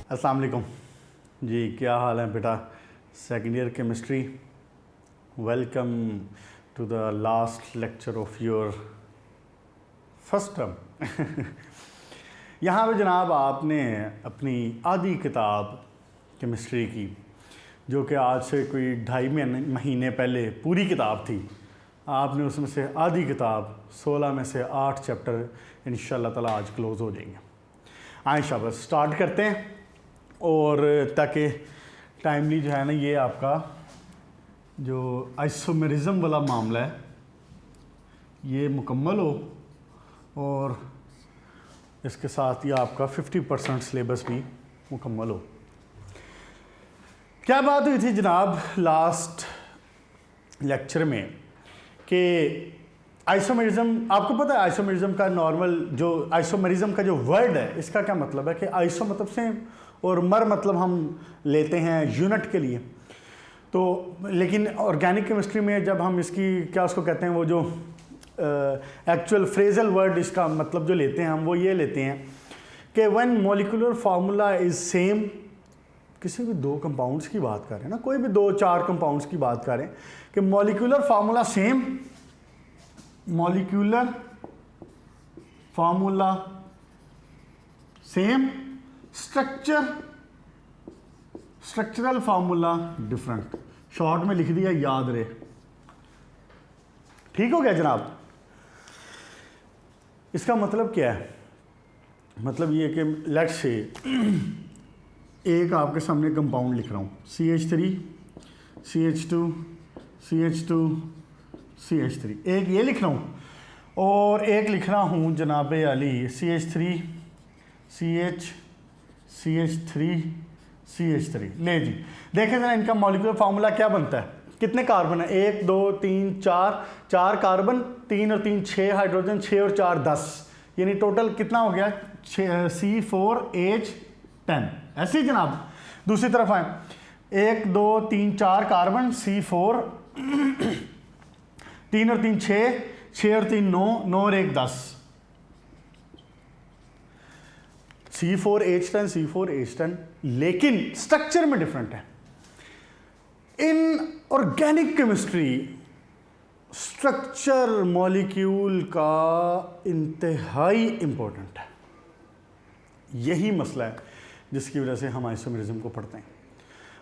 अस्सलाम वालेकुम जी, क्या हाल है बेटा? Second year chemistry, welcome to the last lecture of your first term. यहाँ पे जनाब आपने अपनी आधी किताब केमिस्ट्री की, जो कि आज से कोई 2.5 महीने पहले पूरी किताब थी, आपने उसमें से आधी किताब 16 में से 8 चैप्टर इंशाल्लाह ताला आज क्लोज़ हो जाएंगे। आए शाबाश, स्टार्ट करते हैं। और ताकि टाइमली जो है ना, ये आपका जो आइसोमेरिज्म वाला मामला है ये मुकम्मल हो और इसके साथ ही आपका 50% सिलेबस भी मुकम्मल हो। क्या बात हुई थी जनाब लास्ट लेक्चर में कि आइसोमेरिज्म, आपको पता है आइसोमेरिज्म का नॉर्मल जो आइसोमेरिज्म का जो वर्ड है, इसका क्या मतलब है कि आइसो मतलब सेम और मर मतलब हम लेते हैं यूनिट के लिए। तो लेकिन ऑर्गेनिक केमिस्ट्री में जब हम इसकी क्या उसको कहते हैं, वो जो एक्चुअल फ्रेजल वर्ड इसका मतलब जो लेते हैं हम, वो ये लेते हैं कि when molecular formula is same, किसी भी दो कंपाउंड्स की बात करें ना, कोई भी 2-4 कंपाउंड्स की बात करें कि molecular formula same, molecular formula same, structural formula different. Short में लिख दिया, याद रहे। ठीक हो गया जनाब? इसका मतलब क्या है? मतलब ये कि लेट्स से एक आपके सामने कंपाउंड लिख रहा हूँ, CH3 CH2 CH2 CH3, एक ये लिख रहा हूँ और एक लिख रहा हूँ जनाब अली CH3 CH3 CH3। ले जी, देखें जरा इनका मॉलिक्यूलर फार्मूला क्या बनता है, कितने कार्बन है? 1 2 3 4 कार्बन, 3 और 3 6 हाइड्रोजन, 6 और 4 10, यानी टोटल कितना हो गया? C4H10। ऐसे ही जनाब दूसरी तरफ आए, 1 2 3 4 कार्बन, C4 3 और 3 6, 6 और 3 9, 9 और 1 10, C4H10 लेकिन स्ट्रक्चर में डिफरेंट है। In organic chemistry structure molecule का इंतहाई इंपॉर्टेंट है। यही मसला है जिसकी वजह से हम आइसोमेरिज्म को पढ़ते हैं।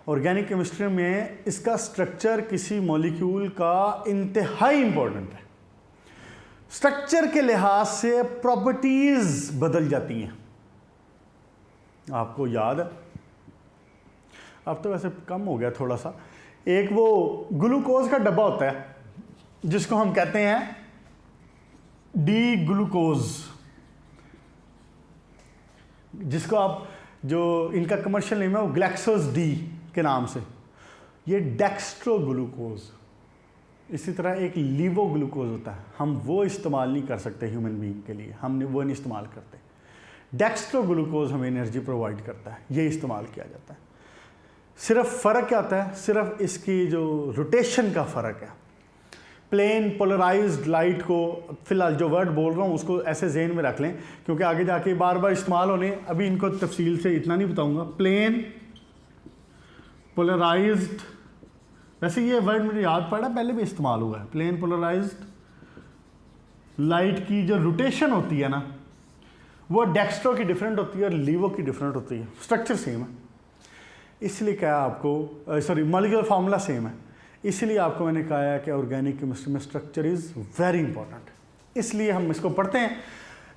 ऑर्गेनिक केमिस्ट्री में इसका स्ट्रक्चर किसी मॉलिक्यूल का इंतहाई इंपॉर्टेंट है। स्ट्रक्चर के लिहाज से प्रॉपर्टीज बदल जाती हैं। आपको याद है, अब तो वैसे कम हो गया थोड़ा सा, एक वो ग्लूकोज का डब्बा होता है जिसको हम कहते हैं डी ग्लूकोज, जिसको आप, जो इनका कमर्शियल नेम है वो ग्लैक्सोज डी के नाम से, ये डेक्स्ट्रो ग्लूकोज। इसी तरह एक लीवो ग्लूकोज होता है, हम वो इस्तेमाल नहीं कर सकते ह्यूमन बीइंग के लिए, हमने वो नहीं इस्तेमाल करते। डेक्स्ट्रो ग्लूकोज हमें एनर्जी प्रोवाइड करता है, ये इस्तेमाल किया जाता है। सिर्फ फ़र्क क्या होता है? सिर्फ इसकी जो रोटेशन का फ़र्क है। प्लेन पोलराइज्ड लाइट को, फिलहाल जो वर्ड बोल रहा हूँ उसको ऐसे जहन में रख लें क्योंकि आगे जाके बार बार इस्तेमाल होने, अभी इनको तफसील से इतना नहीं बताऊँगा। प्लेन पोलराइज्ड, वैसे ये वर्ड मुझे याद पड़ा, पहले भी इस्तेमाल हुआ है। प्लेन पोलराइज्ड लाइट की जो रोटेशन होती है ना, वो डेक्स्ट्रो की डिफरेंट होती है और लीवो की डिफरेंट होती है। स्ट्रक्चर सेम है, इसलिए क्या आपको, सॉरी, मॉलिक्यूलर फार्मूला सेम है, इसलिए आपको मैंने कहा है कि ऑर्गेनिक केमिस्ट्री में स्ट्रक्चर इज़ वेरी इंपॉर्टेंट, इसलिए हम इसको पढ़ते हैं।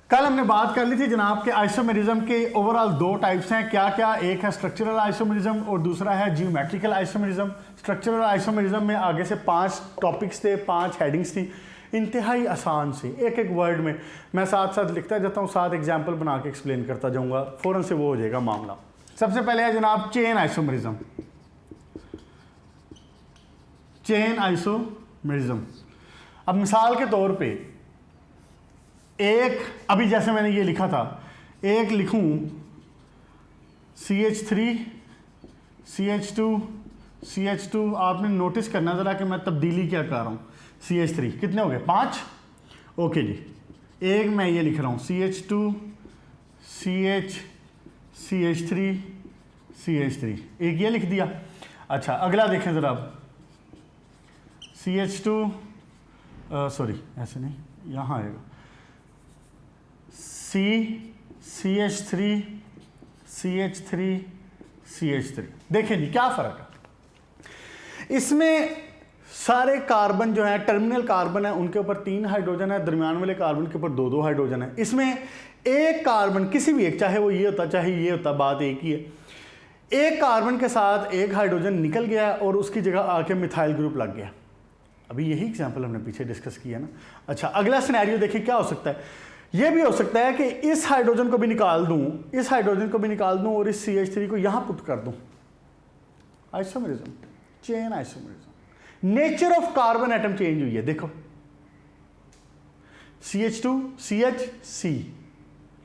कल हमने बात कर ली थी जनाब के आइसोमेरिज्म के ओवरऑल 2 टाइप्स हैं। क्या क्या? एक है स्ट्रक्चरल आइसोमेरिज्म और दूसरा है जियोमेट्रिकल आइसोमेरिज्म। स्ट्रक्चरल आइसोमेरिज्म में आगे से 5 टॉपिक्स थे, 5 हेडिंग्स थी, इंतहाई आसान सी, एक एक वर्ड में मैं साथ साथ लिखता जाता हूँ, साथ एग्जाम्पल बना के एक्सप्लेन करता जाऊँगा, फ़ौरन से वो हो जाएगा मामला। सबसे पहले है जनाब चेन आइसोमेरिज्म। चेन आइसोमेरिज्म, अब मिसाल के तौर पे एक, अभी जैसे मैंने ये लिखा था, एक लिखूं CH3 CH2, आपने नोटिस करना ज़रा कि मैं तब्दीली क्या कर रहा हूँ। CH3 कितने हो गए? 5। ओके जी, एक मैं ये लिख रहा हूँ CH2 CH CH3 CH3, एक ये लिख दिया। अच्छा अगला देखें ज़रा आप, CH2 सॉरी ऐसे नहीं, यहाँ आएगा CH3 CH3 CH3। देखें जी क्या फ़र्क है इसमें। सारे कार्बन जो है टर्मिनल कार्बन है उनके ऊपर 3 हाइड्रोजन है, दरमियान वाले कार्बन के ऊपर 2-2 हाइड्रोजन है। इसमें एक कार्बन किसी भी एक, चाहे वो ये होता चाहे ये होता, बात एक ही है। एक कार्बन के साथ एक हाइड्रोजन निकल गया और उसकी जगह आके मिथाइल ग्रुप लग गया। अभी यही एग्जांपल हमने पीछे डिस्कस किया ना। अच्छा अगला सिनेरियो देखिए क्या हो सकता है। ये भी हो सकता है कि इस हाइड्रोजन को भी निकाल दूं, इस हाइड्रोजन को भी निकाल दूं और इस CH3 को यहां पुट कर दूं। Isomerism, chain isomerism. Nature of carbon atom change हुई है। देखो CH2 CH C,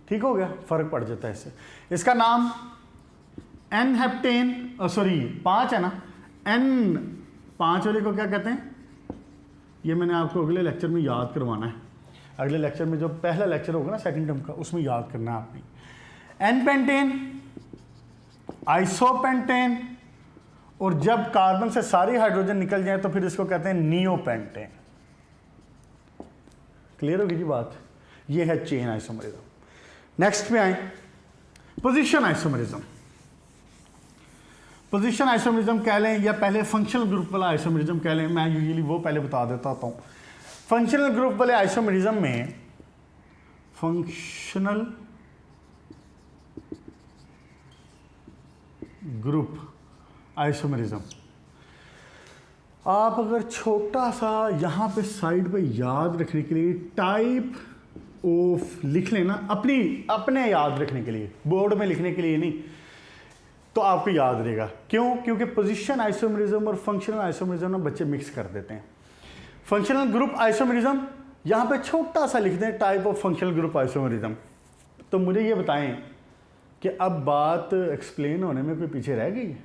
ठीक हो गया, फर्क पड़ जाता है इससे। इसका नाम N हेप्टेन, सॉरी 5 है ना, N5 वाले को क्या कहते हैं, ये मैंने आपको अगले लेक्चर में याद करवाना है। अगले लेक्चर में जो पहला लेक्चर होगा ना सेकंड टर्म का, उसमें याद करना है आपने। N पेंटेन, आइसोपेंटेन, और जब कार्बन से सारी हाइड्रोजन निकल जाए तो फिर इसको कहते हैं नियोपेंटेन। क्लियर होगी जी बात। ये है चेन आइसोमरिज्म। नेक्स्ट पे आए, पोजीशन आइसोमरिज्म। पोजीशन आइसोमरिज्म कह लें या पहले फंक्शनल ग्रुप वाला आइसोमरिज्म कह लें, मैं यूजुअली वो पहले बता देता हूं। फंक्शनल ग्रुप वाले आइसोमरिज्म में, फंक्शनल ग्रुप आइसोमरिज्म, आप अगर छोटा सा यहाँ पे साइड पे याद रखने के लिए टाइप ऑफ लिख लेना, अपने याद रखने के लिए, बोर्ड में लिखने के लिए नहीं, तो आपको याद रहेगा। क्यों? क्योंकि पोजीशन आइसोमरिज्म और फंक्शनल आइसोमरिज्म ना बच्चे मिक्स कर देते हैं। फंक्शनल ग्रुप आइसोमरिज्म यहाँ पे छोटा सा लिख दें, type of functional group isomerism. तो मुझे ये बताएं कि अब बात एक्सप्लेन होने में कोई पीछे रह गई है?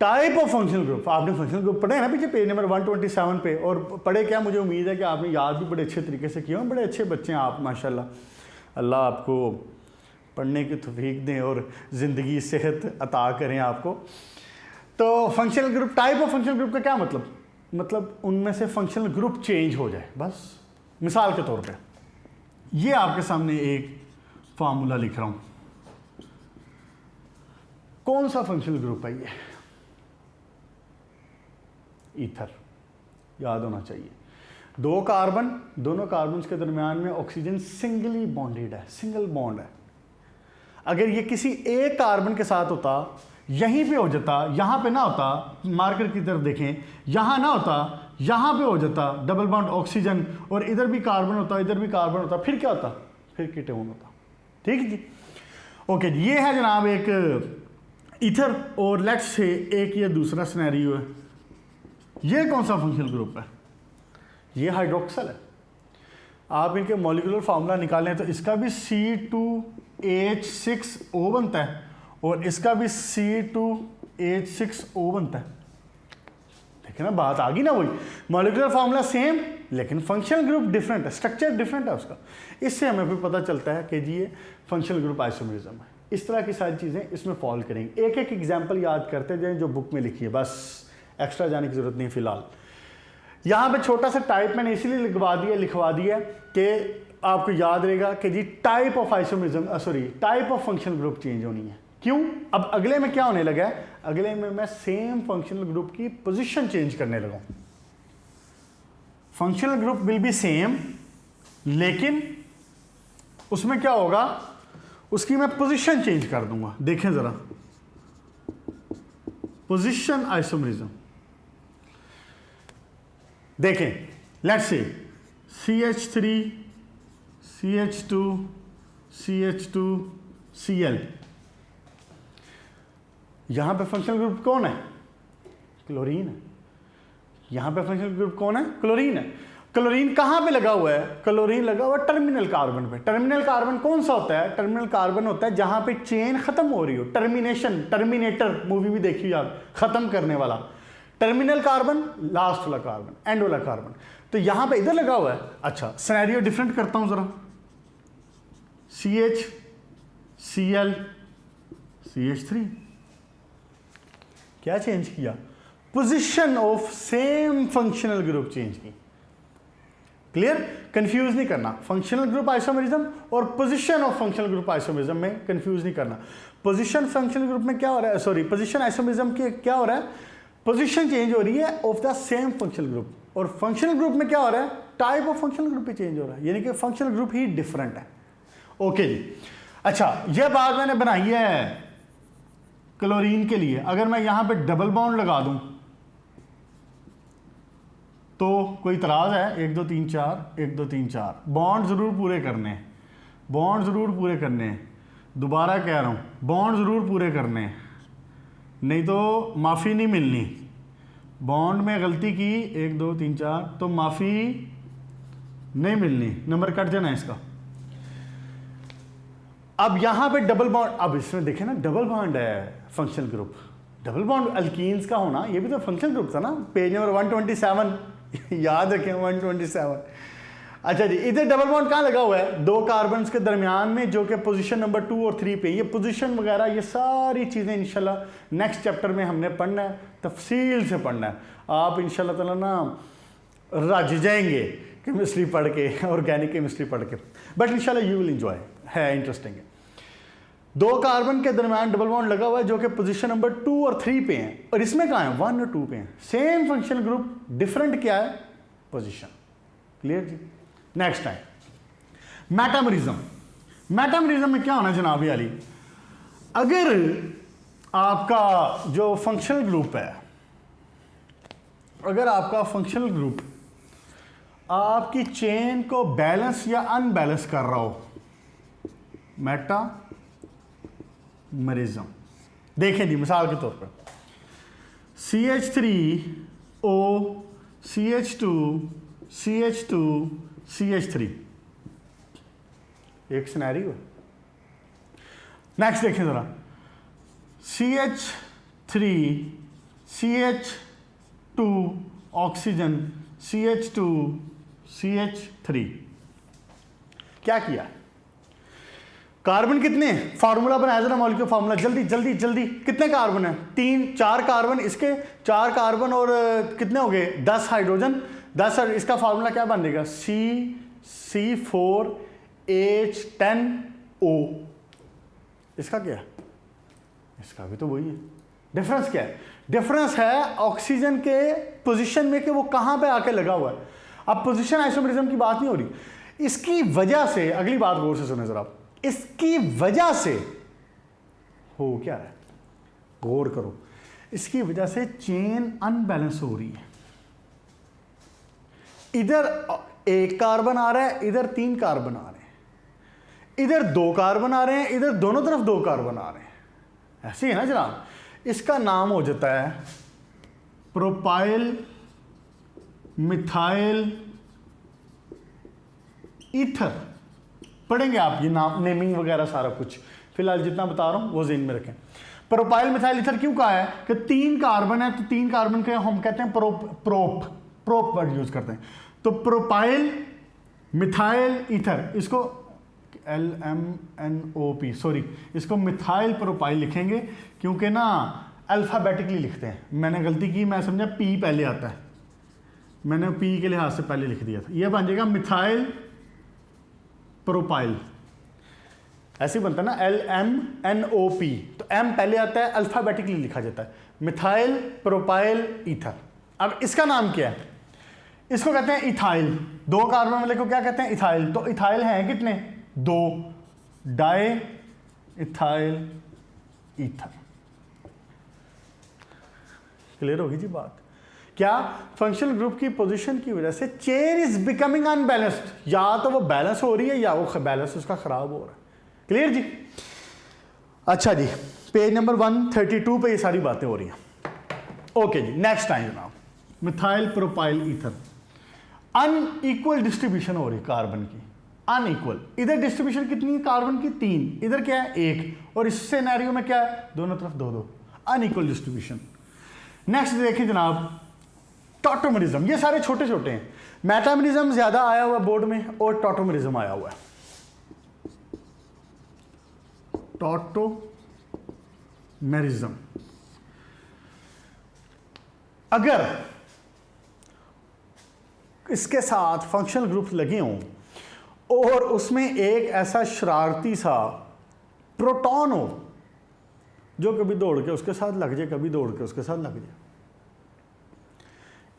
टाइप ऑफ फंक्शनल ग्रुप, आपने फंक्शनल ग्रुप पढ़े ना पीछे पेज नंबर 127 पे, और पढ़े क्या, मुझे उम्मीद है कि आपने याद भी बड़े अच्छे तरीके से किया। बड़े अच्छे बच्चे हैं आप माशाल्लाह, अल्लाह आपको पढ़ने की तौफीक दें और ज़िंदगी सेहत अता करें आपको। तो functional group, type of functional group का क्या मतलब उनमें से फंक्शनल ग्रुप चेंज हो जाए, बस। मिसाल के तौर पे ये आपके सामने एक फार्मूला लिख रहा हूँ। कौन सा फंक्शनल ग्रुप है ये? ईथर, याद होना चाहिए। 2 कार्बन, दोनों कार्बन के दरमियान में ऑक्सीजन सिंगली बॉन्डेड है, सिंगल बॉन्ड है। अगर ये किसी एक कार्बन के साथ होता, यहीं पे हो जाता, यहाँ पे ना होता, मार्कर की तरफ देखें, यहाँ ना होता, यहाँ पे हो जाता डबल बॉन्ड ऑक्सीजन, और इधर भी कार्बन होता, इधर भी कार्बन होता, फिर क्या होता? फिर कीटोन होता। ठीक है जी, ओके जी। ये है जनाब एक ईथर, और लेट्स से एक ये दूसरा सिनेरियो है। ये कौन सा फंक्शनल ग्रुप है? ये हाइड्रोक्सल है। आप इनके मॉलिक्यूलर फार्मूला निकालें तो इसका भी C2H6O बनता है और इसका भी C2H6O बनता है। देखें ना, बात आ गई ना, वही मॉलिक्यूलर फार्मूला सेम लेकिन फंक्शनल ग्रुप डिफरेंट है, स्ट्रक्चर डिफरेंट है उसका। इससे हमें फिर पता चलता है कि जी ये फंक्शनल ग्रुप आइसोमरिज्म है। इस तरह की सारी चीज़ें इसमें फॉल करेंगी। एक एक एग्जाम्पल याद करते जाएं जो बुक में लिखी है, बस एक्स्ट्रा जाने की जरूरत नहीं फिलहाल। यहाँ पे छोटा सा टाइप मैंने इसीलिए लिखवा दिया कि आपको याद रहेगा कि जी type of isomerism, sorry type of functional group change होनी है। क्यों? अब अगले में क्या होने लगा है, अगले में मैं सेम फंक्शनल ग्रुप की पोजीशन चेंज करने लगा। Functional group will be same, लेकिन उसमें क्या होगा, उसकी मैं पोजीशन चेंज कर दूंगा। देखें जरा, पोजीशन आइसोमरिज्म देखें, let's say CH3 CH2 CH2 Cl। यहां पे फंक्शनल ग्रुप कौन है? क्लोरीन है। यहां पे फंक्शनल ग्रुप कौन है? क्लोरीन है। क्लोरीन कहां पे लगा हुआ है? क्लोरीन लगा हुआ है टर्मिनल कार्बन पे। टर्मिनल कार्बन कौन सा होता है? टर्मिनल कार्बन होता है जहां पे चेन खत्म हो रही हो, टर्मिनेशन, टर्मिनेटर मूवी भी देखी आप, खत्म करने वाला। टर्मिनल कार्बन, लास्ट वाला कार्बन, एंड वाला कार्बन। तो यहां पे इधर लगा हुआ है। अच्छा, सिनेरियो डिफरेंट करता हूं जरा। CH Cl CH3 क्या चेंज किया? Position of same functional group change की। क्लियर? कंफ्यूज नहीं करना, फंक्शनल ग्रुप आइसोमेरिज्म और position of functional group isomerism में कंफ्यूज नहीं करना। पोजीशन फंक्शनल ग्रुप में क्या हो रहा है, सॉरी पोजीशन आइसोमेरिज्म के क्या हो रहा है, पोजीशन चेंज हो रही है of the same functional group, और फंक्शनल ग्रुप में क्या हो रहा है, टाइप ऑफ फंक्शनल ग्रुप भी चेंज हो रहा है, यानी कि फंक्शनल ग्रुप ही डिफरेंट है। ओके जी, अच्छा ये बात मैंने बनाई है क्लोरीन के लिए। अगर मैं यहां पे डबल बॉन्ड लगा दूं तो कोई इतराज है? 1 2 3 4, 1 2 3 4, बॉन्ड जरूर पूरे करने हैं, बॉन्ड जरूर पूरे करने हैं। दोबारा कह रहा हूं, बॉन्ड जरूर पूरे करने हैं, नहीं तो माफ़ी नहीं मिलनी। बॉन्ड में गलती की 1 2 3 4 तो माफ़ी नहीं मिलनी, नंबर कट जाना है इसका। अब यहां पे डबल बॉन्ड, अब इसमें देखें ना डबल बॉन्ड है functional group, double bond alkenes का होना ये भी तो फंक्शनल ग्रुप था ना। पेज नंबर 127 याद रखें 127। अच्छा जी, इधर डबल बॉन्ड कहाँ लगा हुआ है? 2 कार्बन के दरमियान में, जो कि पोजीशन नंबर 2 और 3 पे। ये पोजीशन वगैरह ये सारी चीज़ें इंशाल्लाह नेक्स्ट चैप्टर में हमने पढ़ना है, तफसील से पढ़ना है। आप इंशाल्लाह ताला ना रज जाएंगे केमिस्ट्री पढ़ के, ऑर्गेनिक केमिस्ट्री पढ़ के, बट इंशाल्लाह यू विल एंजॉय, है इंटरेस्टिंग है। 2 कार्बन के दरमियान डबल बॉन्ड लगा हुआ है जो कि पोजीशन नंबर 2 और 3 पे हैं, और इसमें कहाँ है? 1 और 2 पे हैं। सेम फंक्शनल ग्रुप, डिफरेंट क्या है? पोजीशन। क्लियर जी? Next time metamerism. मेटामरिज्म में क्या होना जनाब अली, अगर आपका जो फंक्शनल ग्रुप है, अगर आपका फंक्शनल ग्रुप आपकी चेन को बैलेंस या अनबैलेंस कर रहा हो, मेटामरिज्म। देखें जी मिसाल के तौर पर CH3O CH2 CH2 CH3 एक सिनेरियो है। नेक्स्ट देखें जरा, CH3 CH2 oxygen CH2 CH3 क्या किया? कार्बन कितने? फार्मूला बनाया जरा, मॉलिक्यूलर फार्मूला, जल्दी जल्दी जल्दी। कितने कार्बन है? 4 कार्बन, इसके 4 कार्बन और कितने हो गए? 10 हाइड्रोजन, 10। इसका फार्मूला क्या बन जाएगा? C4H10O। इसका क्या है? इसका भी तो वही है। डिफरेंस क्या है? डिफरेंस है ऑक्सीजन के पोजीशन में कि वो कहां पे आके लगा हुआ है। अब पोजीशन आइसोमेरिज्म की बात नहीं हो रही, इसकी वजह से, अगली बात गौर से सुने जरा, इसकी वजह से हो क्या है, गौर करो, इसकी वजह से चेन अनबैलेंस हो रही है। इधर 1 कार्बन आ रहा है, इधर 3 कार्बन आ रहे हैं, इधर 2 कार्बन आ रहे हैं, इधर दोनों तरफ 2 कार्बन आ रहे हैं। ऐसे ही है ना जनाब। इसका नाम हो जाता है प्रोपाइल मिथाइल ईथर। पढ़ेंगे आप ये नाम, नेमिंग वगैरह सारा कुछ, फिलहाल जितना बता रहा हूं वो ज़हन में रखें। प्रोपाइल मिथाइल ईथर क्यों कहा है कि 3 कार्बन है, तो 3 कार्बन के हम कहते हैं प्रोप वर्ड यूज करते हैं। तो प्रोपाइल मिथाइल ईथर, इसको LMNOP, सॉरी इसको मिथाइल प्रोपाइल लिखेंगे क्योंकि ना अल्फाबेटिकली लिखते हैं। मैंने गलती की, मैं समझा P पहले आता है, मैंने P के लिहाज से पहले लिख दिया था। यह बन जाएगा मिथाइल प्रोपाइल, ऐसे बनता है ना LMNOP, तो M पहले आता है, अल्फाबेटिकली लिखा जाता है, मिथाइल प्रोपाइल ईथर। अब इसका नाम क्या है? इसको कहते हैं इथाइल। 2 कार्बन वाले को क्या कहते हैं? इथाइल। तो इथाइल हैं कितने? 2, डाई इथाइल ईथर। क्लियर होगी जी बात? क्या? फंक्शनल ग्रुप की पोजीशन की वजह से चेन इज बिकमिंग अनबैलेंस्ड, या तो वो बैलेंस हो रही है या वो बैलेंस उसका खराब हो रहा है। क्लियर जी? अच्छा जी, पेज नंबर 132 पे ये सारी बातें हो रही हैं। ओके जी, नेक्स्ट टाइम जनाब, methyl propyl ether. Unequal distribution हो रही कार्बन की, अनइक्वल। इधर डिस्ट्रीब्यूशन कितनी है कार्बन की? 3, इधर क्या है? 1, और इस सिनेरियो में क्या है? दोनों तरफ 2-2, अनइक्वल डिस्ट्रीब्यूशन। नेक्स्ट देखिए जनाब, टॉटोमरिज्म। ये सारे छोटे छोटे हैं। मेटामरिज्म ज्यादा आया हुआ बोर्ड में, और टॉटोमरिज्म आया हुआ है। मेरिज्म। अगर इसके साथ फंक्शनल ग्रुप लगे हों और उसमें एक ऐसा शरारती सा प्रोटॉन हो जो कभी दौड़ के उसके साथ लग जाए, कभी दौड़ के उसके साथ लग जाए,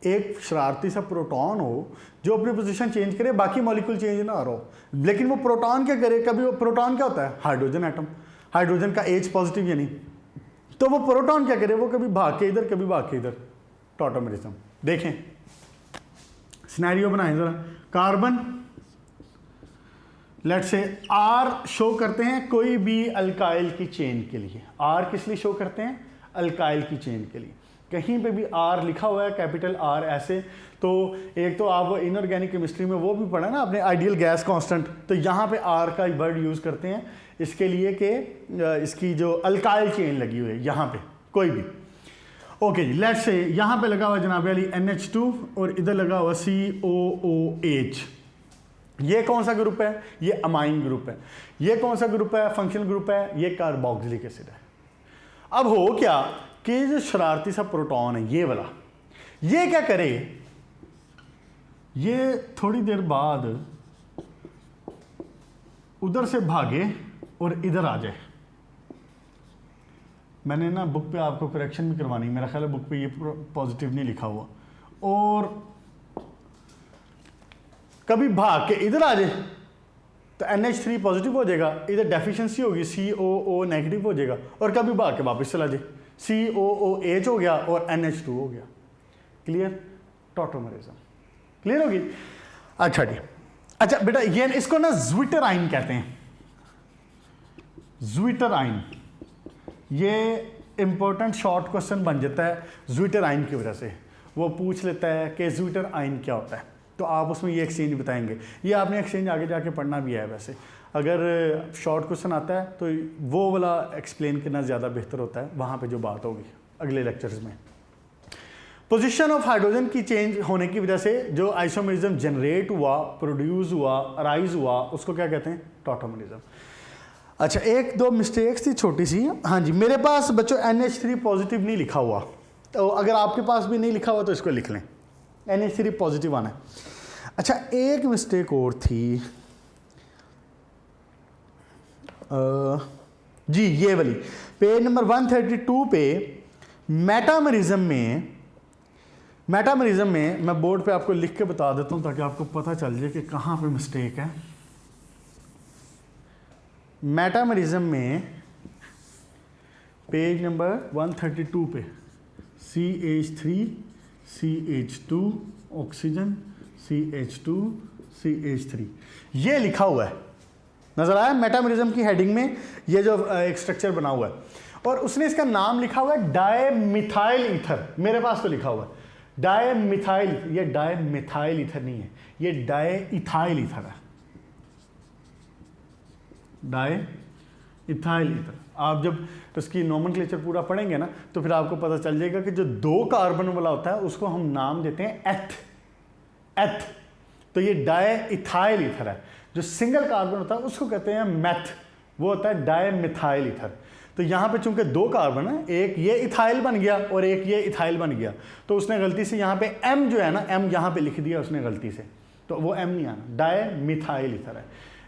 एक शरारती सा प्रोटॉन हो जो अपनी पोजीशन चेंज करे, बाकी मॉलिक्यूल चेंज ना हो, लेकिन वो प्रोटॉन क्या करे, कभी वो प्रोटॉन क्या होता है, हाइड्रोजन एटम, हाइड्रोजन का H पॉजिटिव यानी, तो वो प्रोटॉन क्या करे, वो कभी भाग के इधर, कभी भाग के इधर, टॉटोमेरिज्म। देखें सिनेरियो बनाएं जरा, कार्बन लेट से R शो करते हैं कोई भी अल्काइल की चेन के लिए, R किस लिए शो करते हैं, अल्काइल की चेन के लिए, कहीं पे भी R लिखा हुआ है कैपिटल R ऐसे, तो एक तो आप इनऑर्गेनिक केमिस्ट्री में वो भी पढ़ा ना आपने, आइडियल गैस कांस्टेंट, तो यहाँ पे R का वर्ड यूज़ करते हैं इसके लिए कि इसकी जो अल्काइल चेन लगी हुई है यहाँ पे कोई भी। ओके जी, लेट्स से यहाँ पे लगा हुआ जनाब वाली NH2 और इधर लगा हुआ COOH। ये कौन सा ग्रुप है, ये अमाइन ग्रुप है। ये कौन सा ग्रुप है, फंक्शनल ग्रुप है, ये कार्बोक्सिलिक एसिड है। अब हो क्या कि जो शरारती सा प्रोटॉन है ये वाला, ये क्या करे, ये थोड़ी देर बाद उधर से भागे और इधर आ जाए। मैंने ना बुक पे आपको करेक्शन भी करवानी, मेरा ख्याल है बुक पे ये पॉजिटिव नहीं लिखा हुआ, और कभी भाग के इधर आ जाए तो NH3 पॉजिटिव हो जाएगा, इधर डेफिशिएंसी होगी COO नेगेटिव हो जाएगा, और कभी भाग के वापस चला जाए, COOH हो गया और NH2 हो गया। क्लियर, टॉटोमेरिज्म क्लियर होगी। अच्छा जी, अच्छा बेटा ये इसको ना ज़्विटर आइन कहते हैं, ज़्विटर आइन, ये इंपॉर्टेंट शॉर्ट क्वेश्चन बन जाता है ज़्विटर आइन की वजह से, वो पूछ लेता है कि ज़्विटर आइन क्या होता है, तो आप उसमें ये एक्सचेंज बताएंगे। ये आपने एक्सचेंज आगे जाके पढ़ना भी है, वैसे अगर शॉर्ट क्वेश्चन आता है तो वो वाला एक्सप्लेन करना ज़्यादा बेहतर होता है, वहाँ पे जो बात होगी अगले लेक्चर्स में। पोजीशन ऑफ हाइड्रोजन की चेंज होने की वजह से जो आइसोमेरिज्म जनरेट हुआ, प्रोड्यूस हुआ, अराइज हुआ, उसको क्या कहते हैं, टॉटोमेरिज्म। अच्छा एक दो मिस्टेक्स थी छोटी सी, हाँ जी, मेरे पास बच्चों NH3 पॉजिटिव नहीं लिखा हुआ, तो अगर आपके पास भी नहीं लिखा हुआ तो इसको लिख लें, NH3 पॉजिटिव आना है। अच्छा एक मिस्टेक और थी जी, ये वाली पेज नंबर 132 पे मेटामेरिज्म में मैं बोर्ड पे आपको लिख के बता देता हूँ ताकि आपको पता चल जाए कि कहाँ पे मिस्टेक है। मेटामेरिज्म में पेज नंबर 132 पे CH3 CH2 oxygen CH2 CH3 ये लिखा हुआ है, नजर आया मेटामेरिज्म की हेडिंग में, ये जो एक स्ट्रक्चर बना हुआ है, और उसने इसका नाम लिखा हुआ है डायमिथाइल ईथर, मेरे पास तो लिखा हुआ है डायमिथाइल, ये डायमिथाइल ईथर नहीं है, ये डायइथाइल ईथर है, डायइथाइल ईथर। आप जब उसकी नोमेनक्लेचर पूरा पढ़ेंगे ना तो फिर आपको पता चल जाएगा कि जो 2 कार्बन वाला होता है उसको हम नाम देते हैं एथ, तो ये डायइथाइल ईथर है। जो सिंगल कार्बन होता है उसको कहते हैं मेथ, वो होता है डायमिथाइल ईथर। तो यहाँ पे चूंकि 2 कार्बन है, एक ये इथाइल बन गया और एक ये इथाइल बन गया, तो उसने गलती से यहाँ पे M जो है ना, M यहाँ पे लिख दिया उसने गलती से, तो वो M नहीं आना, डायमिथाइल ईथर है।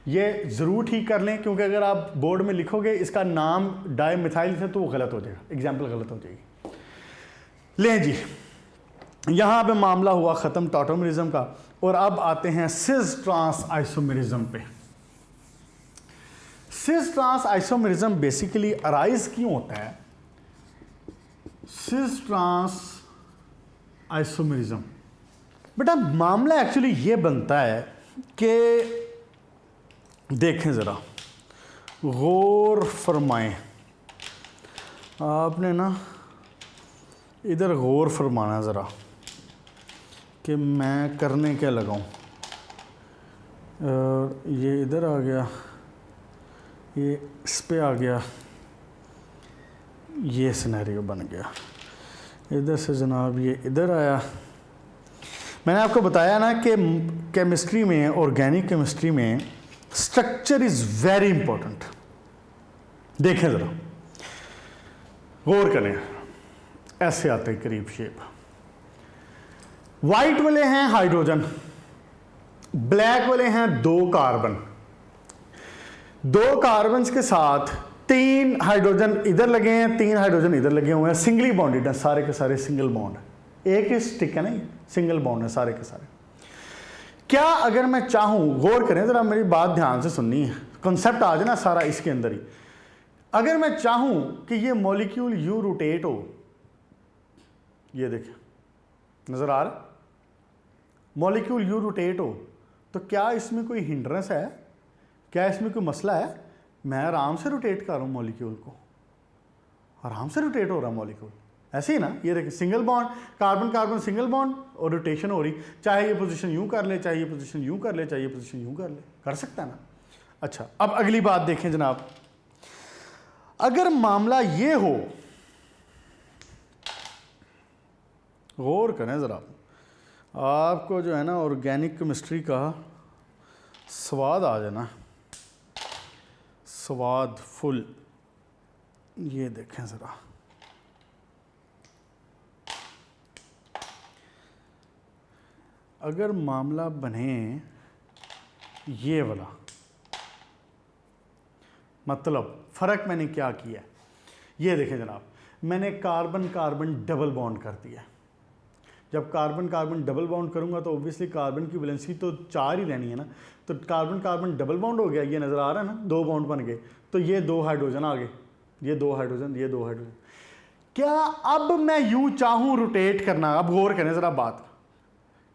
ये ज़रूर ठीक कर लें, क्योंकि अगर आप बोर्ड में लिखोगे इसका नाम डायमिथाइल ईथर तो वो गलत हो जाएगा, एग्जाम्पल गलत हो जाएगी। लें जी, यहाँ पे मामला हुआ ख़त्म टॉटोमेरिज्म का, और अब आते हैं सिस ट्रांस आइसोमेरिज्म पे। Cis trans isomerism basically arise क्यों होता है? सिस ट्रांस आइसोमेरिज्म बेटा मामला एक्चुअली ये बनता है कि देखें ज़रा, गौर फरमाएं, आपने ना इधर गौर फरमाना ज़रा कि मैं करने क्या लगाऊं। ये इधर आ गया, ये इस पे आ गया, ये सिनेरियो बन गया, इधर से जनाब ये इधर आया। मैंने आपको बताया ना कि केमिस्ट्री में, ऑर्गेनिक केमिस्ट्री में स्ट्रक्चर इज़ वेरी इंपॉर्टेंट। देखें ज़रा, गौर करें, ऐसे आते हैं करीब शेप। वाइट वाले हैं हाइड्रोजन, ब्लैक वाले हैं 2 कार्बन, 2 कार्बन के साथ 3 हाइड्रोजन इधर लगे हैं, 3 हाइड्रोजन इधर लगे हुए हैं, सिंगली बॉन्डेड है, सारे के सारे सिंगल बॉन्ड, एक ही स्टिक है ना, सिंगल बॉन्ड है सारे के सारे। क्या अगर मैं चाहूं, गौर करें जरा, मेरी बात ध्यान से सुननी है, कॉन्सेप्ट आ जाए ना सारा इसके अंदर ही। अगर मैं चाहूं कि ये मॉलिक्यूल यूं रोटेट हो, ये देखें नजर आ रहा, मॉलिक्यूल यूं रोटेट हो, तो क्या इसमें कोई हिंड्रेंस है, क्या इसमें कोई मसला है? मैं आराम से रोटेट कर रहा हूं मॉलिक्यूल को, आराम से रोटेट हो रहा मॉलिक्यूल, ऐसे ही ना। ये देखिए single bond, carbon carbon single bond और रोटेशन हो रही, चाहे ये पोजीशन यूं कर ले, चाहे ये पोजीशन यूं कर ले, चाहे ये पोजीशन यूं कर ले, कर सकता है ना। अच्छा, अब अगली बात देखें जनाब, अगर मामला ये हो, गौर करें जरा, आपको जो है ना ऑर्गेनिक केमिस्ट्री का स्वाद आ जाए ना, स्वाद फुल। ये देखें जरा, अगर मामला बने ये वाला, मतलब फर्क मैंने क्या किया, ये देखें जनाब, मैंने कार्बन कार्बन डबल बॉन्ड कर दिया। जब कार्बन कार्बन डबल बॉन्ड करूंगा तो ऑब्वियसली कार्बन की वैलेंसी तो 4 ही रहनी है ना, तो कार्बन कार्बन डबल बॉन्ड हो गया, ये नज़र आ रहा है ना, 2 बॉन्ड बन गए, तो ये 2 हाइड्रोजन आ गए, ये 2 हाइड्रोजन, ये 2 हाइड्रोजन। क्या अब मैं यूं चाहूं रोटेट करना, अब गौर करें जरा बात,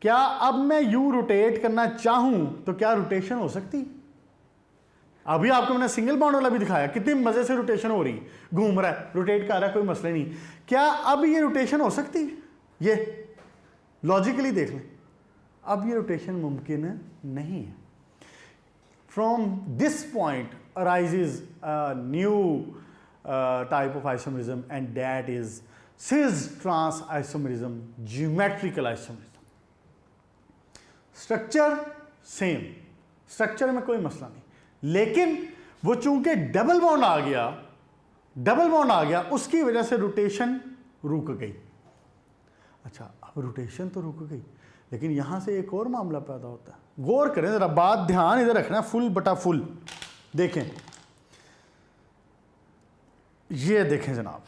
क्या अब मैं यूं रोटेट करना चाहूं तो क्या रोटेशन हो सकती? अभी आपको मैंने सिंगल बॉन्ड वाला भी दिखाया, कितनी मजे से रोटेशन हो रही, घूम रहा है, रोटेट कर रहा है, कोई मसला नहीं। क्या अब ये रोटेशन हो सकती? ये लॉजिकली देख लें, अब ये रोटेशन मुमकिन नहीं है। From this point arises new type of isomerism and that is cis trans isomerism, geometrical isomerism. Structure same, structure में कोई मसला नहीं, लेकिन वो चूंकि डबल बॉन्ड आ गया, डबल बॉन्ड आ गया, उसकी वजह से रोटेशन रुक गई। अच्छा, अब रोटेशन तो रुक गई, लेकिन यहां से एक और मामला पैदा होता है। गौर करें जरा, बात ध्यान इधर रखना, फुल बटा फुल देखें, ये देखें जनाब,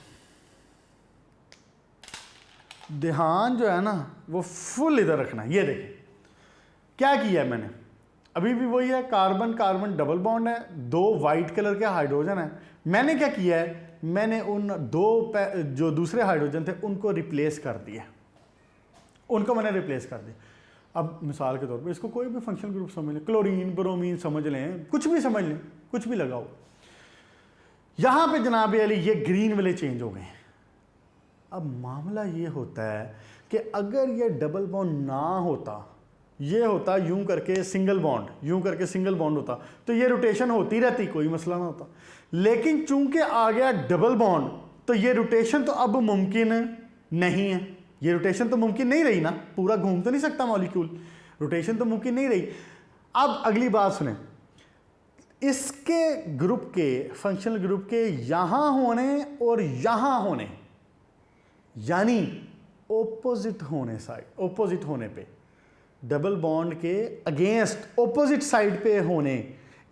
ध्यान जो है ना वो फुल इधर रखना। ये देखें क्या किया है मैंने, अभी भी वही है, कार्बन कार्बन डबल बॉन्ड है, 2 वाइट कलर के हाइड्रोजन है। मैंने क्या किया है, मैंने उन 2 जो दूसरे हाइड्रोजन थे उनको रिप्लेस कर दिया, उनको मैंने रिप्लेस कर दिया। अब मिसाल के तौर पे इसको कोई भी फंक्शनल ग्रुप समझ लें, क्लोरीन ब्रोमीन समझ लें, कुछ भी समझ लें, कुछ भी लगाओ। यहां पे जनाब अली ये ग्रीन वाले चेंज हो गए। अब मामला ये होता है कि अगर ये डबल बॉन्ड ना होता, ये होता यूं करके सिंगल बॉन्ड, यूं करके सिंगल बॉन्ड होता, तो ये रोटेशन होती रहती, कोई मसला ना होता। लेकिन चूंकि आ गया डबल बॉन्ड, तो ये रोटेशन तो अब मुमकिन नहीं है, ये रोटेशन तो मुमकिन नहीं रही ना, पूरा घूम तो नहीं सकता मॉलिक्यूल, रोटेशन तो मुमकिन नहीं रही। अब अगली बात सुने, इसके ग्रुप के, फंक्शनल ग्रुप के यहां होने और यहां होने, यानी ओपोजिट होने साइड, ओपोजिट होने पे, डबल बॉन्ड के अगेंस्ट ओपोजिट साइड पे होने,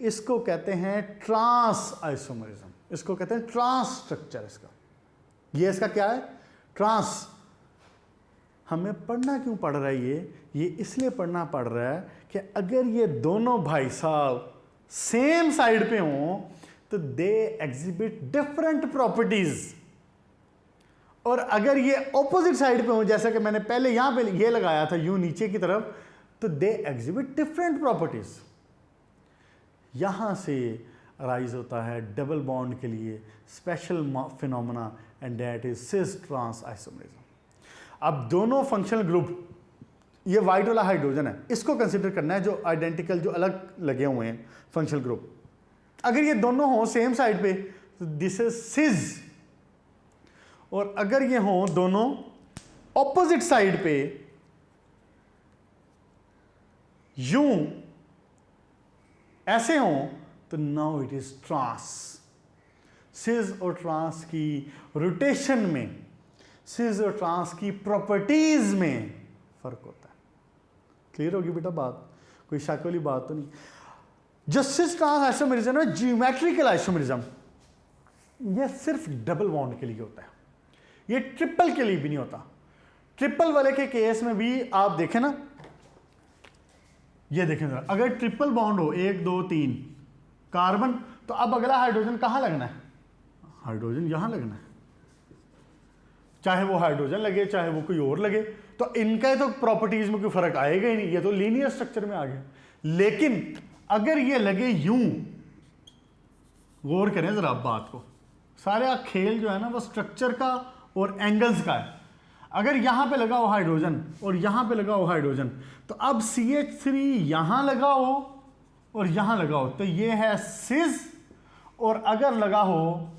इसको कहते हैं ट्रांस आइसोमरिज्म, इसको कहते हैं ट्रांस स्ट्रक्चर। इसका ये इसका क्या है, ट्रांस। हमें पढ़ना क्यों पड़ रहा है ये इसलिए पढ़ना पड़ रहा है कि अगर ये दोनों भाई साहब सेम साइड पे हों तो दे एग्जिबिट डिफरेंट प्रॉपर्टीज, और अगर ये ऑपोजिट साइड पे हो, जैसा कि मैंने पहले यहां पे ये लगाया था यूं नीचे की तरफ, तो दे एग्जिबिट डिफरेंट प्रॉपर्टीज। यहां से राइज होता है डबल बॉन्ड के लिए special phenomena and that is cis trans isomerism. अब दोनों फंक्शनल ग्रुप, ये वाइट वाला हाइड्रोजन है, इसको कंसीडर करना है, जो आइडेंटिकल, जो अलग लगे हुए हैं फंक्शनल ग्रुप, अगर ये दोनों हों सेम साइड पे तो दिस इज सिस, और अगर ये हों दोनों ऑपोजिट साइड पे यूं ऐसे हों तो नाउ इट इज ट्रांस। सिस और ट्रांस की रोटेशन में, सिस और ट्रांस की प्रॉपर्टीज में फर्क होता है। क्लियर होगी बेटा बात, कोई शक वाली बात तो नहीं। जो सिस ट्रांस आइसोमेरिज्म है, ज्योमेट्रिकल आइसोमेरिज्म, ये सिर्फ डबल बॉन्ड के लिए होता है, ये ट्रिपल के लिए भी नहीं होता। ट्रिपल वाले के केस में भी आप देखें ना, ये देखें जरा, अगर ट्रिपल बॉन्ड हो 1 2 3 कार्बन, तो अब अगला हाइड्रोजन कहां लगना है? हाइड्रोजन यहां लगना है, चाहे वो हाइड्रोजन लगे चाहे वो कोई और लगे, तो इनका तो प्रॉपर्टीज में कोई फर्क आएगा ही नहीं, ये तो लीनियर स्ट्रक्चर में आ गया। लेकिन अगर ये लगे यूं, गौर करें जरा आप बात को, सारे खेल जो है ना वो स्ट्रक्चर का और एंगल्स का है। अगर यहां पे लगा हो हाइड्रोजन और यहां पे लगा हो हाइड्रोजन, तो अब CH3 यहां लगा हो और यहां लगा हो, तो ये है सिस। और अगर लगा हो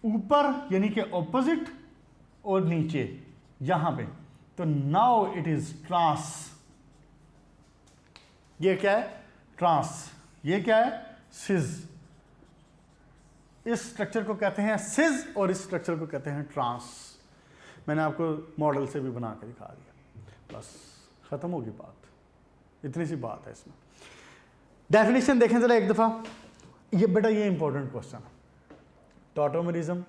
ऊपर यानी कि ऑपोजिट और नीचे यहां पे, तो नाउ इट इज ट्रांस। ये क्या है? ट्रांस। ये क्या है? सिस। इस स्ट्रक्चर को कहते हैं सिस और इस स्ट्रक्चर को कहते हैं ट्रांस। मैंने आपको मॉडल से भी बना के दिखा दिया, बस खत्म होगी बात, इतनी सी बात है इसमें। डेफिनेशन देखें जरा एक दफा, ये बेटा ये इंपॉर्टेंट क्वेश्चन है। Tautomerism,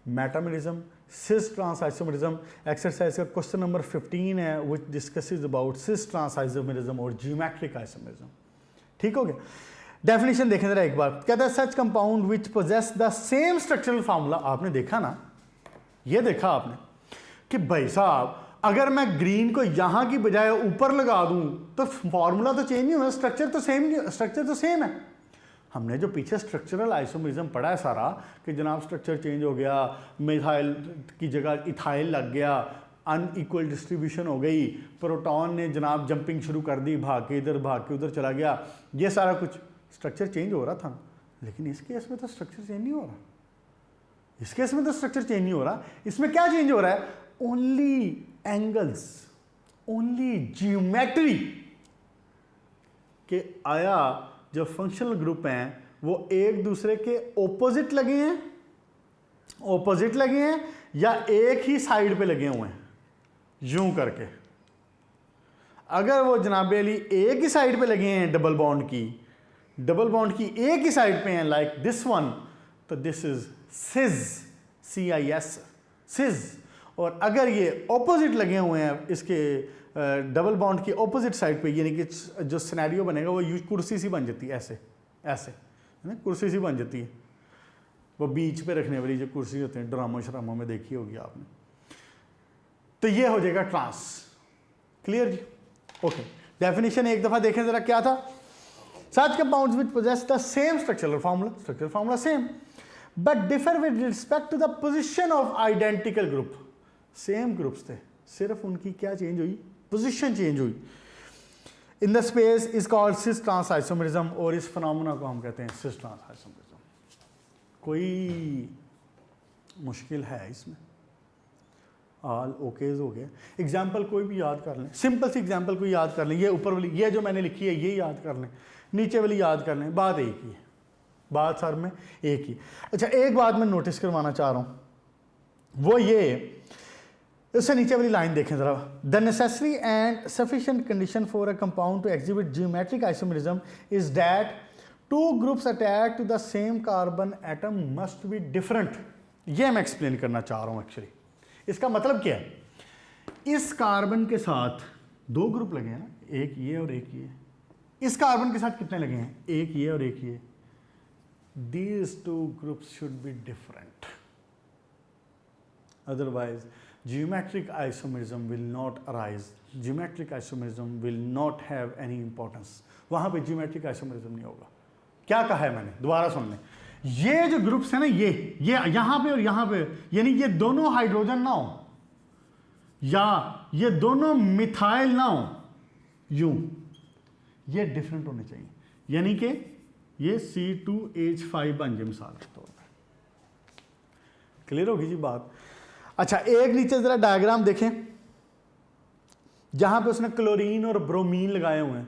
metamerism, cis trans isomerism, exercise का क्वेश्चन नंबर 15 है, which discusses about cis trans isomerism और ज्योमेट्रिक आइसोमेरिज्म। ठीक हो गया। डेफिनेशन देखें जरा एक बार, कहता है such compound which possess the same structural formula. आपने देखा ना, ये देखा आपने कि भाई साहब अगर मैं ग्रीन को यहां की बजाय ऊपर लगा दूं तो फॉर्मूला तो चेंज नहीं हुआ, स्ट्रक्चर तो सेम है। हमने जो पीछे स्ट्रक्चरल आइसोमेरिज्म पढ़ा है सारा, कि जनाब स्ट्रक्चर चेंज हो गया, मिथाइल की जगह इथाइल लग गया, अनइक्वल डिस्ट्रीब्यूशन हो गई, प्रोटॉन ने जनाब जंपिंग शुरू कर दी, भाग के इधर भाग के उधर चला गया, ये सारा कुछ स्ट्रक्चर चेंज हो रहा था। लेकिन इस केस में तो स्ट्रक्चर चेंज नहीं हो रहा, इस केस में तो स्ट्रक्चर चेंज नहीं हो रहा। इसमें क्या चेंज हो रहा है? ओनली एंगल्स, ओनली ज्योमेट्री के आया जो फंक्शनल ग्रुप हैं वो एक दूसरे के ऑपोजिट लगे हैं, ऑपोजिट लगे हैं या एक ही साइड पे लगे हुए हैं, यूं करके। अगर वो जनाबे अली एक ही साइड पे लगे हैं, डबल बॉन्ड की एक ही साइड पे हैं, लाइक दिस वन, तो दिस इज सिस, CIS, सिस। और अगर ये ऑपोजिट लगे हुए हैं इसके डबल बॉन्ड की ऑपोजिट साइड पे, यानी कि जो सिनेरियो बनेगा वो कुर्सी सी बन जाती है, ऐसे ऐसे है ना, कुर्सी सी बन जाती है, वो बीच पे रखने वाली जो कुर्सी होती है, ड्रामा श्रामा में देखी होगी आपने। तो ये हो जाएगा ट्रांस। क्लियर जी? ओके। डेफिनेशन एक दफा देखें जरा, क्या था? Such compounds which possess the same structural formula same but differ with respect to the position of identical group. Same groups थे, सिर्फ उनकी क्या चेंज हुई? पोजीशन चेंज हुई। In the space is called cis trans isomerism, और इस phenomena को हम कहते हैं सिस ट्रांस आइसोमेरिज्म। कोई मुश्किल है इसमें? ऑल ओकेज हो गया। एग्जाम्पल कोई भी याद कर लें, सिंपल सी एग्जाम्पल कोई याद कर लें, ये ऊपर वाली ये जो मैंने लिखी है ये याद कर लें, नीचे वाली याद कर लें, बात एक ही है, बात सर में एक ही। अच्छा, एक बात मैं नोटिस करवाना चाह रहा हूँ, वो ये, उससे नीचे वाली लाइन देखें जरा। The necessary and sufficient condition for a compound to exhibit geometric isomerism is that two groups attached to the same carbon atom must be different. ये मैं एक्सप्लेन करना चाह रहा हूँ एक्चुअली। इसका मतलब क्या है? इस कार्बन के साथ दो ग्रुप लगे हैं ना, एक ये और एक ये। इस कार्बन के साथ कितने लगे हैं? एक ये और एक ये। These two groups should be different. Otherwise, geometric isomerism will not arise. Geometric isomerism will not have any importance. वहां पे geometric isomerism नहीं होगा। क्या कहा है मैंने? दोबारा सुन लें। ये जो ग्रुप्स है ना, ये यहां पे और यहां पे, यानी ये दोनों हाइड्रोजन ना हो या ये दोनों मिथाइल ना हो, यूं, ये डिफरेंट होने चाहिए, यानी कि ये C2H5 बन जाए मिसाल के तौर पर। क्लियर होगी जी बात? अच्छा, एक नीचे जरा डायग्राम देखें, जहां पे उसने क्लोरीन और ब्रोमीन लगाए हुए हैं।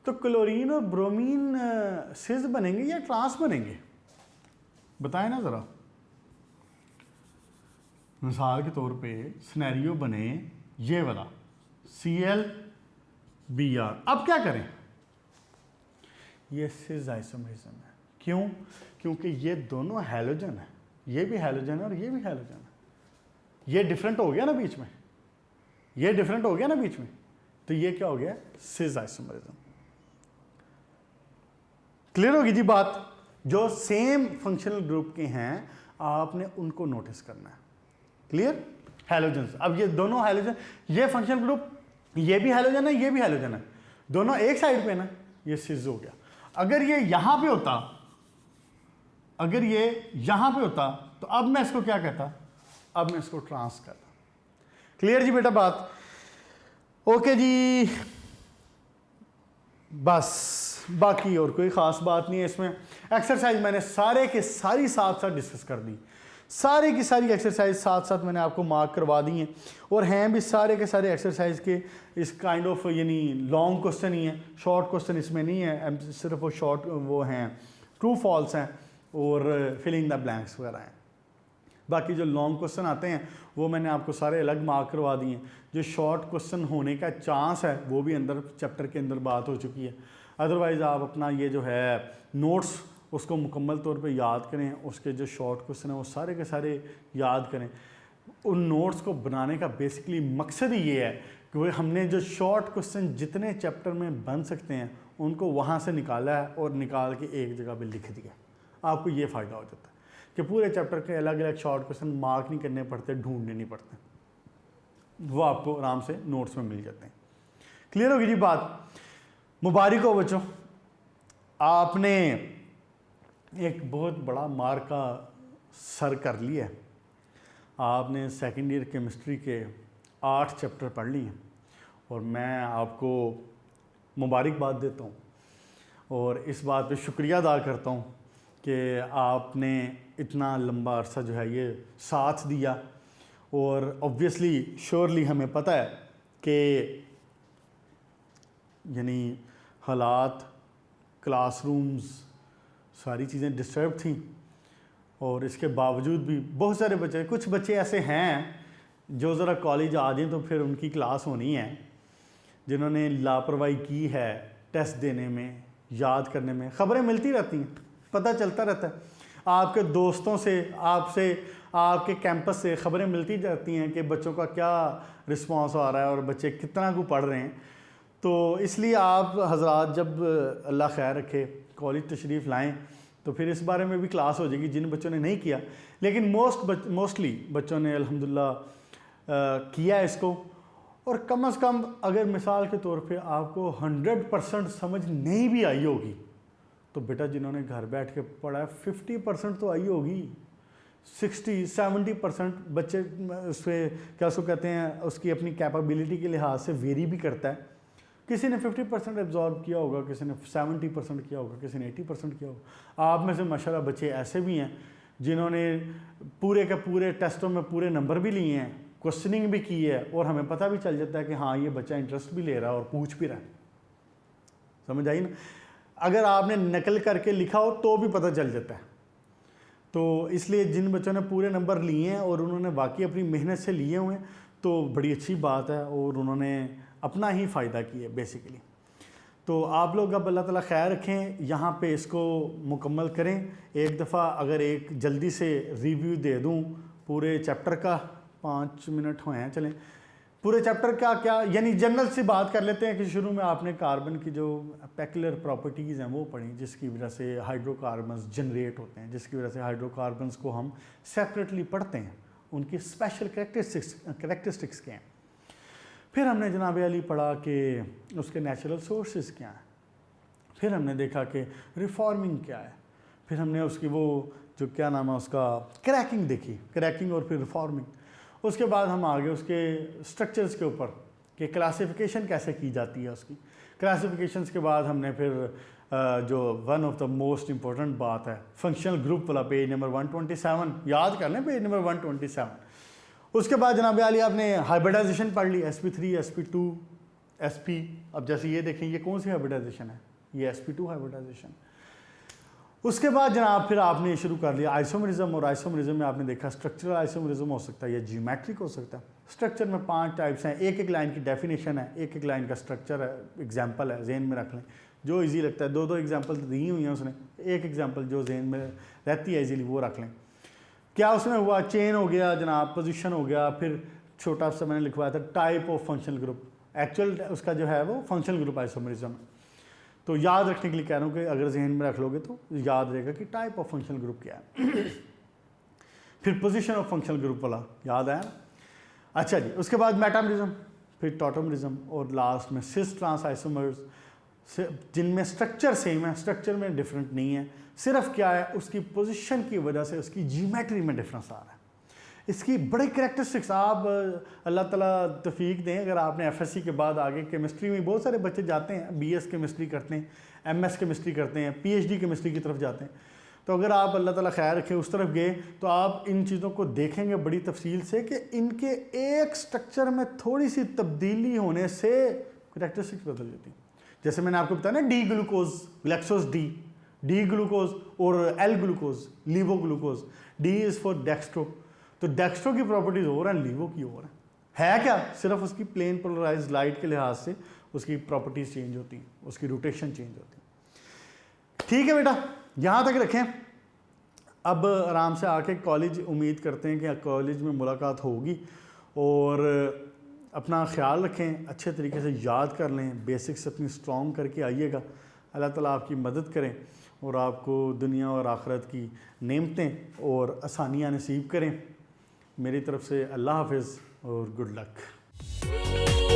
तो क्लोरीन और ब्रोमीन सिस बनेंगे या ट्रांस बनेंगे? बताएं ना ज़रा। मिसाल के तौर पे सिनेरियो बने ये वाला ClBr। अब क्या करें, ये सिस आइसोमरिज्म है। क्यों? क्योंकि ये दोनों हैलोजन है, ये भी हैलोजन है और ये भी हैलोजन है। ये डिफरेंट हो गया ना बीच में, ये डिफरेंट हो गया ना बीच में, तो ये क्या हो गया, सिस आइसोमरिज्म। क्लियर होगी जी बात। जो सेम फंक्शनल ग्रुप के हैं आपने उनको नोटिस करना है। क्लियर? हैलोजन। अब ये दोनों हैलोजन, ये फंक्शनल ग्रुप, ये भी हैलोजन है, ये भी हैलोजन है, दोनों एक साइड पे ना, ये सिस हो गया। अगर ये यहां पे होता, अगर ये यहां पे होता, तो अब मैं इसको क्या कहता, अब मैं इसको ट्रांस कहता। क्लियर जी बेटा बात? ओके जी, बस बाकी और कोई ख़ास बात नहीं है इसमें। एक्सरसाइज मैंने सारे के सारी साथ साथ डिस्कस कर दी, सारी की सारी एक्सरसाइज साथ साथ मैंने आपको मार्क करवा दी हैं, और हैं भी सारे के सारे एक्सरसाइज के इस काइंड ऑफ यानी लॉन्ग क्वेश्चन ही है, शॉर्ट क्वेश्चन इसमें नहीं है, सिर्फ वो शॉर्ट वो हैं ट्रू फॉल्स हैं और फिलिंग द ब्लैंक्स वगैरह हैं। बाकी जो लॉन्ग क्वेश्चन आते हैं वो मैंने आपको सारे अलग मार्क करवा दिए हैं। जो शॉर्ट क्वेश्चन होने का चांस है वो भी अंदर चैप्टर के अंदर बात हो चुकी है। अदरवाइज़ आप अपना ये जो है नोट्स उसको मुकम्मल तौर पे याद करें, उसके जो शॉर्ट क्वेश्चन हैं वो सारे के सारे याद करें। उन नोट्स को बनाने का बेसिकली मकसद ही ये है कि हमने जो शॉर्ट क्वेश्चन जितने चैप्टर में बन सकते हैं उनको वहाँ से निकाला है और निकाल के एक जगह पे लिख दिया। आपको ये फ़ायदा हो जाता है कि पूरे चैप्टर के अलग अलग शॉर्ट क्वेश्चन मार्क नहीं करने पड़ते, ढूंढने नहीं पड़ते, वो आपको आराम से नोट्स में मिल जाते हैं। क्लियर होगी जी बात? मुबारक हो बच्चों, आपने एक बहुत बड़ा मार्क का सर कर लिया है। आपने सेकेंड ईयर केमिस्ट्री के 8 चैप्टर पढ़ लिए हैं और मैं आपको मुबारकबाद देता हूँ और इस बात पे शुक्रिया अदा करता हूँ कि आपने इतना लंबा अरसा जो है ये साथ दिया। और ऑब्वियसली श्योरली हमें पता है कि यानी हालात, क्लासरूम्स, सारी चीज़ें डिस्टर्ब थी और इसके बावजूद भी बहुत सारे बच्चे, कुछ बच्चे ऐसे हैं जो ज़रा कॉलेज आ जाएं तो फिर उनकी क्लास होनी है, जिन्होंने लापरवाही की है टेस्ट देने में, याद करने में। ख़बरें मिलती रहती हैं, पता चलता रहता है, आपके दोस्तों से, आपसे, आपके कैंपस से ख़बरें मिलती जाती हैं कि बच्चों का क्या रिस्पांस आ रहा है और बच्चे कितना को पढ़ रहे हैं। तो इसलिए आप हजरात जब अल्लाह खैर रखे कॉलेज तशरीफ़ लाएं तो फिर इस बारे में भी क्लास हो जाएगी जिन बच्चों ने नहीं किया। लेकिन मोस्टली बच्चों ने अल्हम्दुलिल्लाह किया इसको। और कम से कम अगर मिसाल के तौर पे आपको 100% समझ नहीं भी आई होगी तो बेटा जिन्होंने घर बैठ के पढ़ा है 50% तो आई होगी। 60-70% बच्चे उससे क्या उसको कहते हैं, उसकी अपनी कैपेबिलिटी के लिहाज से वेरी भी करता है। किसी ने 50% एब्जॉर्ब किया होगा, किसी ने 70% किया होगा, किसी ने 80% किया होगा। आप में से माशाल्लाह बच्चे ऐसे भी हैं जिन्होंने पूरे के पूरे टेस्टों में पूरे नंबर भी लिए हैं, क्वेश्चनिंग भी की है और हमें पता भी चल जाता है कि हाँ ये बच्चा इंटरेस्ट भी ले रहा है और पूछ भी रहा है। समझ आई ना? अगर आपने नकल करके लिखा हो तो भी पता चल जाता है। तो इसलिए जिन बच्चों ने पूरे नंबर लिए हैं और उन्होंने वाकई अपनी मेहनत से लिए हुए हैं तो बड़ी अच्छी बात है और उन्होंने अपना ही फ़ायदा किया बेसिकली। तो आप लोग अब अल्लाह ताला खैर रखें, यहाँ पे इसको मुकम्मल करें। एक दफ़ा अगर एक जल्दी से रिव्यू दे दूँ पूरे चैप्टर का, 5 मिनट हुए हैं, चलें पूरे चैप्टर का क्या यानी जनरल से बात कर लेते हैं कि शुरू में आपने कार्बन की जो पेक्युलर प्रॉपर्टीज़ हैं वो पढ़ी, जिसकी वजह से हाइड्रोकार्बन्स जनरेट होते हैं, जिसकी वजह से हाइड्रोकार्बन्स को हम सेपरेटली पढ़ते हैं, उनकी स्पेशल करेक्टरिस्टिक्स क्या हैं। फिर हमने जनाब अली पढ़ा कि उसके नेचुरल सोर्सेज क्या हैं। फिर हमने देखा कि रिफॉर्मिंग क्या है। फिर हमने उसकी वो जो क्या नाम है उसका क्रैकिंग देखी, क्रैकिंग और फिर रिफॉर्मिंग। उसके बाद हम आगे उसके स्ट्रक्चर्स के ऊपर कि क्लासिफिकेशन कैसे की जाती है उसकी। क्लासिफिकेशंस के बाद हमने फिर जो one of the most important बात है फंक्शनल ग्रुप वाला पेज नंबर 127 याद कर लें, पेज नंबर 127। उसके बाद जनाब अली आपने हाइब्रिडाइजेशन पढ़ ली, sp3, sp2, sp। अब जैसे ये देखें ये कौन सी हाइब्रिडाइजेशन है, ये sp2 हाइब्रिडाइजेशन। उसके बाद जनाब फिर आपने शुरू कर लिया आइसोमरिज्म, और आइसोमरिज्म में आपने देखा स्ट्रक्चरल आइसोमरिज्म हो सकता है या जियोमेट्रिक हो सकता है। स्ट्रक्चर में 5 टाइप्स हैं, एक एक लाइन की डेफिनेशन है, एक एक लाइन का स्ट्रक्चर है, एग्जाम्पल है, जहन में रख लें जो इजी लगता है। 2 एग्जाम्पल तो दी हुई हैं उसने, एक एग्जाम्पल जो जहन में रहती है इजीली वो रख लें। क्या उसमें हुआ, चेन हो गया जनाब, पोजीशन हो गया, फिर छोटा सा मैंने लिखवाया था type of functional group, actual उसका जो है वो फंक्शनल ग्रुप आइसोमरिज्म। तो याद रखने के लिए कह रहा हूँ कि अगर जहन में रख लोगे तो याद रहेगा कि टाइप ऑफ फंक्शनल ग्रुप क्या है। फिर पोजीशन ऑफ फंक्शनल ग्रुप वाला याद आया। अच्छा जी, उसके बाद मेटामरिज्म, फिर टॉटमरिज्म, और लास्ट में सिस ट्रांस आइसोमर्स, जिनमें स्ट्रक्चर सेम है, स्ट्रक्चर में डिफरेंट नहीं है, सिर्फ क्या है उसकी पोजीशन की वजह से उसकी जियोमेट्री में डिफरेंस आ रहा है। इसकी बड़े करैक्टरिस्टिक्स आप अल्लाह ताला तौफीक दें, अगर आपने एफएससी के बाद आगे केमिस्ट्री में बहुत सारे बच्चे जाते हैं, बीएस केमिस्ट्री करते हैं, एमएस केमिस्ट्री करते हैं, पीएचडी केमिस्ट्री की तरफ जाते हैं, तो अगर आप अल्लाह ताला खैर रखे उस तरफ गए तो आप इन चीज़ों को देखेंगे बड़ी तफसील से कि इनके एक स्ट्रक्चर में थोड़ी सी तब्दीली होने से करैक्टरिस्टिक्स बदल जाती हैं। जैसे मैंने आपको बताया ना, डी ग्लूकोज, ग्लैक्सोज डी ग्लूकोज और L glucose, laevo glucose, D is for dextro, तो डेक्स्ट्रो की प्रॉपर्टीज और हैं, लीवो की और है क्या, सिर्फ उसकी प्लेन पोलराइज लाइट के लिहाज से उसकी प्रॉपर्टीज चेंज होती हैं, उसकी रोटेशन चेंज होती है। ठीक है बेटा, यहाँ तक रखें। अब आराम से आके कॉलेज उम्मीद करते हैं कि कॉलेज में मुलाकात होगी, और अपना ख्याल रखें, अच्छे तरीके से याद कर लें, बेसिक्स अपनी स्ट्रॉन्ग करके आइएगा। अल्लाह ताला आपकी मदद करें और आपको दुनिया और आखिरत की नेमतें और आसानियाँ नसीब करें। मेरी तरफ से अल्लाह हाफ़िज़ और गुड लक।